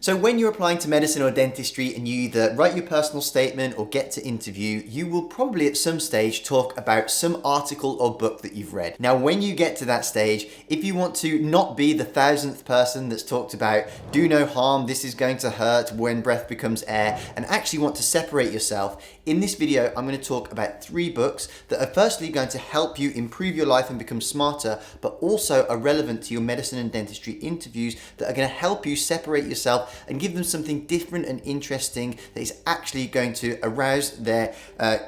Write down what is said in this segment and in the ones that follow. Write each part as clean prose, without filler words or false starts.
So when you're applying to medicine or dentistry and you either write your personal statement or get to interview, you will probably at some stage talk about some article or book that you've read. Now, when you get to that stage, if you want to not be the 1000th person that's talked about do no harm, this is going to hurt when breath becomes air, and actually want to separate yourself, in this video, I'm going to talk about 3 books that are firstly going to help you improve your life and become smarter, but also are relevant to your medicine and dentistry interviews that are going to help you separate yourself and give them something different and interesting that is actually going to arouse their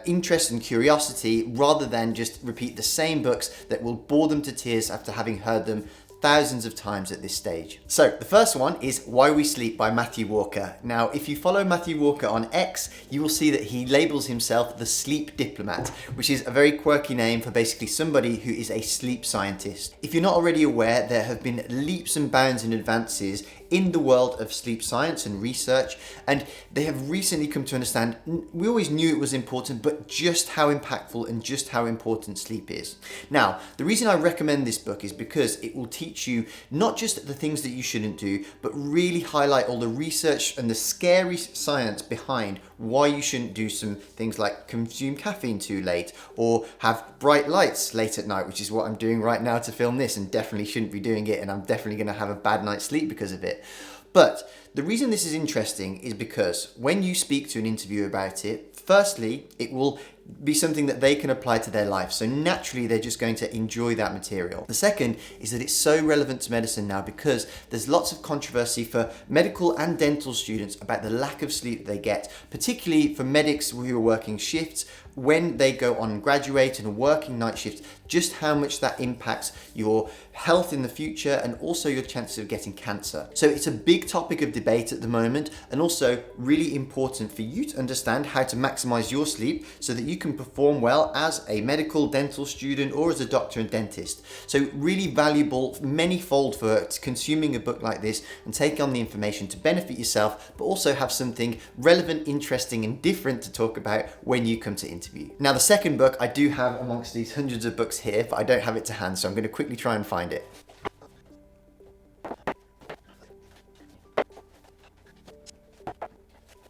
interest and curiosity, rather than just repeat the same books that will bore them to tears after having heard them thousands of times at this stage. So the first one is Why We Sleep by Matthew Walker. Now, if you follow Matthew Walker on X, you will see that he labels himself the sleep diplomat, which is a very quirky name for basically somebody who is a sleep scientist. If you're not already aware, there have been leaps and bounds in advances in the world of sleep science and research, and they have recently come to understand, we always knew it was important, but just how impactful and just how important sleep is. Now, the reason I recommend this book is because it will teach you not just the things that you shouldn't do, but really highlight all the research and the scary science behind why you shouldn't do some things like consume caffeine too late or have bright lights late at night, which is what I'm doing right now to film this, and definitely shouldn't be doing it, and I'm definitely going to have a bad night's sleep because of it. But the reason this is interesting is because when you speak to an interviewer about it, firstly, it will be something that they can apply to their life. So naturally, they're just going to enjoy that material. The second is that it's so relevant to medicine now because there's lots of controversy for medical and dental students about the lack of sleep they get, particularly for medics who are working shifts when they go on and graduate and are working night shifts, just how much that impacts your health in the future and also your chances of getting cancer. So it's a big topic of debate at the moment, and also really important for you to understand how to maximize your sleep so that you can perform well as a medical dental student or as a doctor and dentist. So really valuable many-fold for consuming a book like this and take on the information to benefit yourself, but also have something relevant, interesting and different to talk about when you come to interview. Now, the second book I do have amongst these hundreds of books here, but I don't have it to hand, so I'm going to quickly try and find it.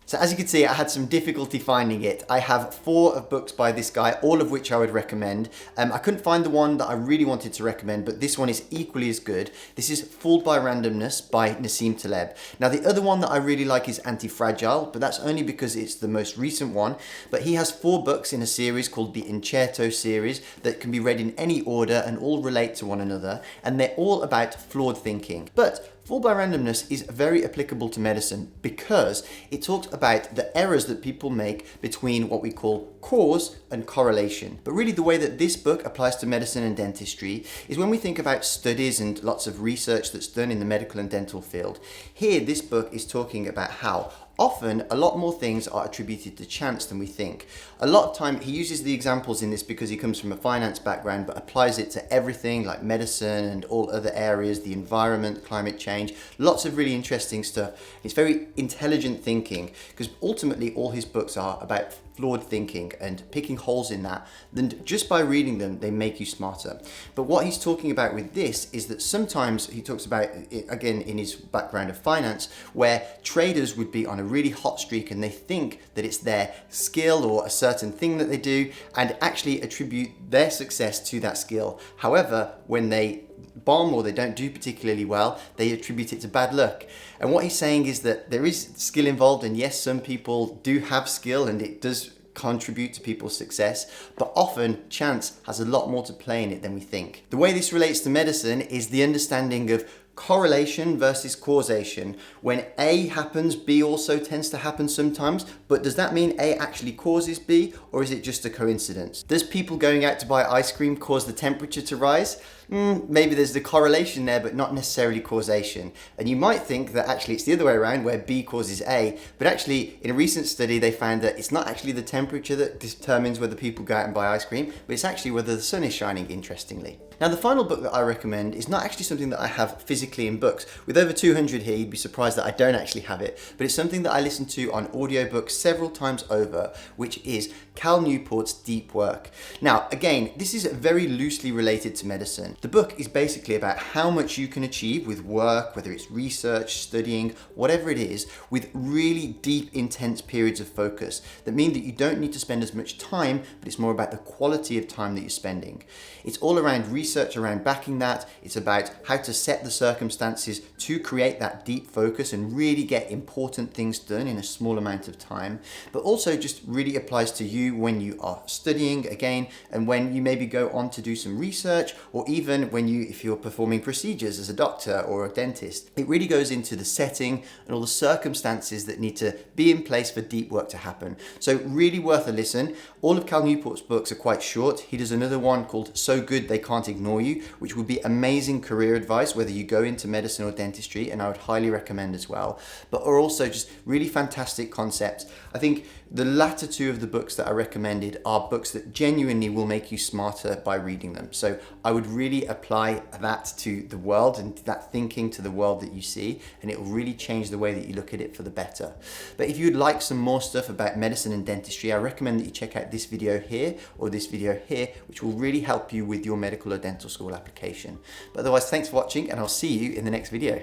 So as you can see, I had some difficulty finding it. I have 4 of books by this guy, all of which I would recommend. I couldn't find the one that I really wanted to recommend, but this one is equally as good. This is Fooled by Randomness by Nassim Taleb. Now, the other one that I really like is Anti-Fragile, but that's only because it's the most recent one. But he has 4 books in a series called the Incerto series that can be read in any order and all relate to one another, and they're all about flawed thinking. But Fooled by Randomness is very applicable to medicine because it talks about the errors that people make between what we call cause and correlation. But really the way that this book applies to medicine and dentistry is when we think about studies and lots of research that's done in the medical and dental field. Here, this book is talking about how often a lot more things are attributed to chance than we think. A lot of time, he uses the examples in this because he comes from a finance background, but applies it to everything like medicine and all other areas, the environment, climate change, lots of really interesting stuff. It's very intelligent thinking because ultimately all his books are about flawed thinking and picking holes in that. Then just by reading them, they make you smarter. But what he's talking about with this is that sometimes he talks about, again, in his background of finance, where traders would be on a really hot streak and they think that it's their skill or a certain thing that they do and actually attribute their success to that skill. However, when they bomb or they don't do particularly well, they attribute it to bad luck. And what he's saying is that there is skill involved, and yes, some people do have skill and it does contribute to people's success, but often chance has a lot more to play in it than we think. The way this relates to medicine is the understanding of correlation versus causation. When A happens, B also tends to happen sometimes, but does that mean A actually causes B, or is it just a coincidence? Does people going out to buy ice cream cause the temperature to rise? Maybe there's the correlation there, but not necessarily causation. And you might think that actually it's the other way around, where B causes A, but actually in a recent study they found that it's not actually the temperature that determines whether people go out and buy ice cream, but it's actually whether the sun is shining, interestingly. Now, the final book that I recommend is not actually something that I have physically in books. With over 200 here, you'd be surprised that I don't actually have it, but it's something that I listen to on audiobook several times over, which is Cal Newport's Deep Work. Now, again, this is very loosely related to medicine, The book is basically about how much you can achieve with work, whether it's research, studying, whatever it is, with really deep, intense periods of focus that mean that you don't need to spend as much time, but it's more about the quality of time that you're spending. It's all around research, around backing that. It's about how to set the circumstances to create that deep focus and really get important things done in a small amount of time, but also just really applies to you when you are studying again, and when you maybe go on to do some research, or even if you're performing procedures as a doctor or a dentist. It really goes into the setting and all the circumstances that need to be in place for deep work to happen. So really worth a listen. All of Cal Newport's books are quite short. He does another one called So Good They Can't Ignore You, which would be amazing career advice whether you go into medicine or dentistry, and I would highly recommend as well, but are also just really fantastic concepts. I think the latter two of the books that I recommended are books that genuinely will make you smarter by reading them. So I would really apply that to the world and that thinking to the world that you see, and it will really change the way that you look at it for the better. But if you'd like some more stuff about medicine and dentistry, I recommend that you check out this video here or this video here, which will really help you with your medical or dental school application. But otherwise, thanks for watching, and I'll see you in the next video.